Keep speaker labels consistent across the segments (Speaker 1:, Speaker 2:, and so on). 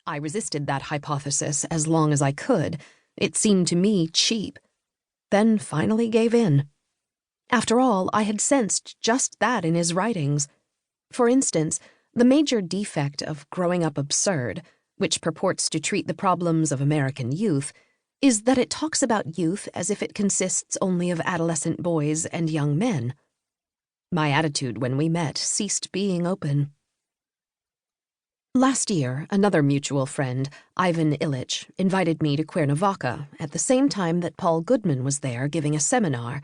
Speaker 1: I resisted that hypothesis as long as I could. It seemed to me cheap. Then finally gave in. After all, I had sensed just that in his writings. For instance, the major defect of Growing Up Absurd, which purports to treat the problems of American youth, is that it talks about youth as if it consists only of adolescent boys and young men. My attitude when we met ceased being open. Last year, another mutual friend, Ivan Illich, invited me to Cuernavaca at the same time that Paul Goodman was there giving a seminar,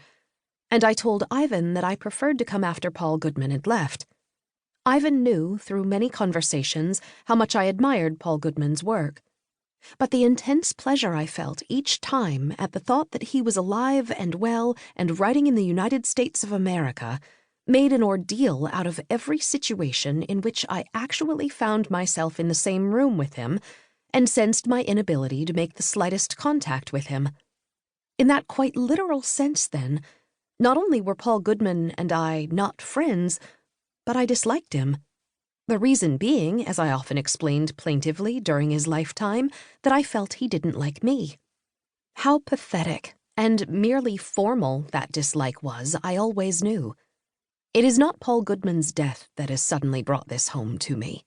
Speaker 1: and I told Ivan that I preferred to come after Paul Goodman had left. Ivan knew, through many conversations, how much I admired Paul Goodman's work. But the intense pleasure I felt each time at the thought that he was alive and well and writing in the United States of America made an ordeal out of every situation in which I actually found myself in the same room with him and sensed my inability to make the slightest contact with him. In that quite literal sense, then, not only were Paul Goodman and I not friends, but I disliked him. The reason being, as I often explained plaintively during his lifetime, that I felt he didn't like me. How pathetic and merely formal that dislike was, I always knew. It is not Paul Goodman's death that has suddenly brought this home to me.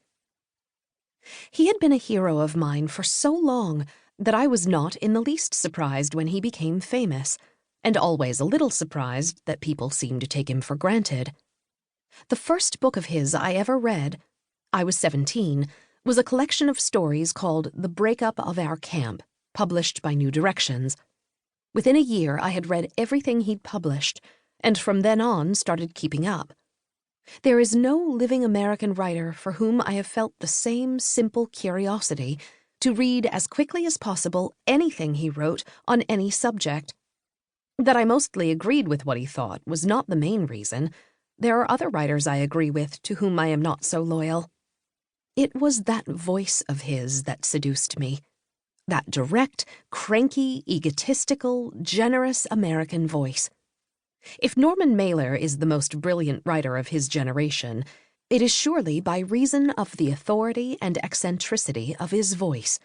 Speaker 1: He had been a hero of mine for so long that I was not in the least surprised when he became famous, and always a little surprised that people seemed to take him for granted. The first book of his I ever read, I was 17, was a collection of stories called The Breakup of Our Camp, published by New Directions. Within a year I had read everything he'd published, and from then on started keeping up. There is no living American writer for whom I have felt the same simple curiosity to read as quickly as possible anything he wrote on any subject. That I mostly agreed with what he thought was not the main reason. There are other writers I agree with to whom I am not so loyal. It was that voice of his that seduced me. That direct, cranky, egotistical, generous American voice. If Norman Mailer is the most brilliant writer of his generation, it is surely by reason of the authority and eccentricity of his voice.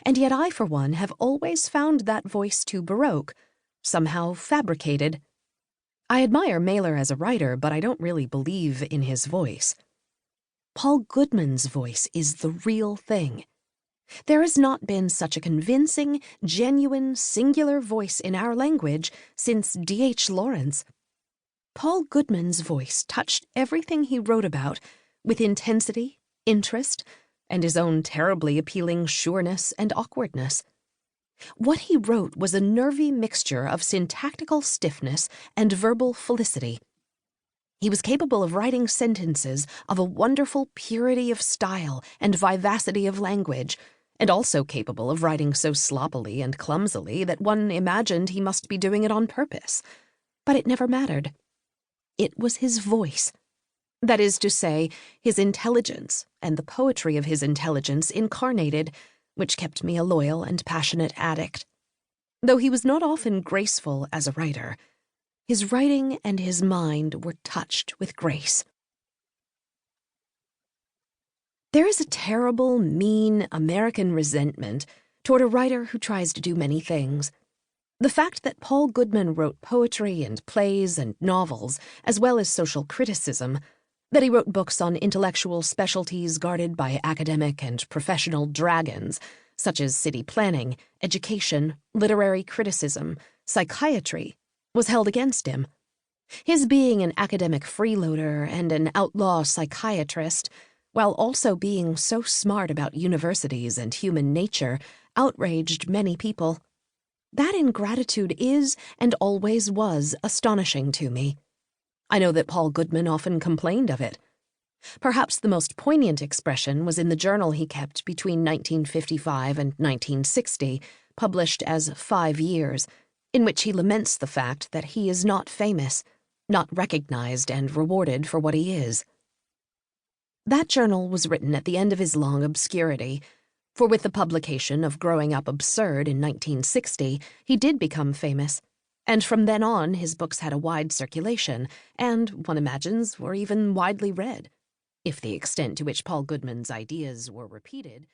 Speaker 1: And yet I, for one, have always found that voice too baroque, somehow fabricated. I admire Mailer as a writer, but I don't really believe in his voice. Paul Goodman's voice is the real thing. There has not been such a convincing, genuine, singular voice in our language since D.H. Lawrence. Paul Goodman's voice touched everything he wrote about with intensity, interest, and his own terribly appealing sureness and awkwardness. What he wrote was a nervy mixture of syntactical stiffness and verbal felicity. He was capable of writing sentences of a wonderful purity of style and vivacity of language, and also capable of writing so sloppily and clumsily that one imagined he must be doing it on purpose. But it never mattered. It was his voice. That is to say, his intelligence and the poetry of his intelligence incarnated, which kept me a loyal and passionate addict. Though he was not often graceful as a writer, his writing and his mind were touched with grace. There is a terrible, mean American resentment toward a writer who tries to do many things. The fact that Paul Goodman wrote poetry and plays and novels, as well as social criticism, that he wrote books on intellectual specialties guarded by academic and professional dragons, such as city planning, education, literary criticism, psychiatry, was held against him. His being an academic freeloader and an outlaw psychiatrist, while also being so smart about universities and human nature, outraged many people. That ingratitude is, and always was, astonishing to me. I know that Paul Goodman often complained of it. Perhaps the most poignant expression was in the journal he kept between 1955 and 1960, published as 5 Years, in which he laments the fact that he is not famous, not recognized and rewarded for what he is. That journal was written at the end of his long obscurity, for with the publication of Growing Up Absurd in 1960, he did become famous, and from then on his books had a wide circulation, and, one imagines, were even widely read, if the extent to which Paul Goodman's ideas were repeated.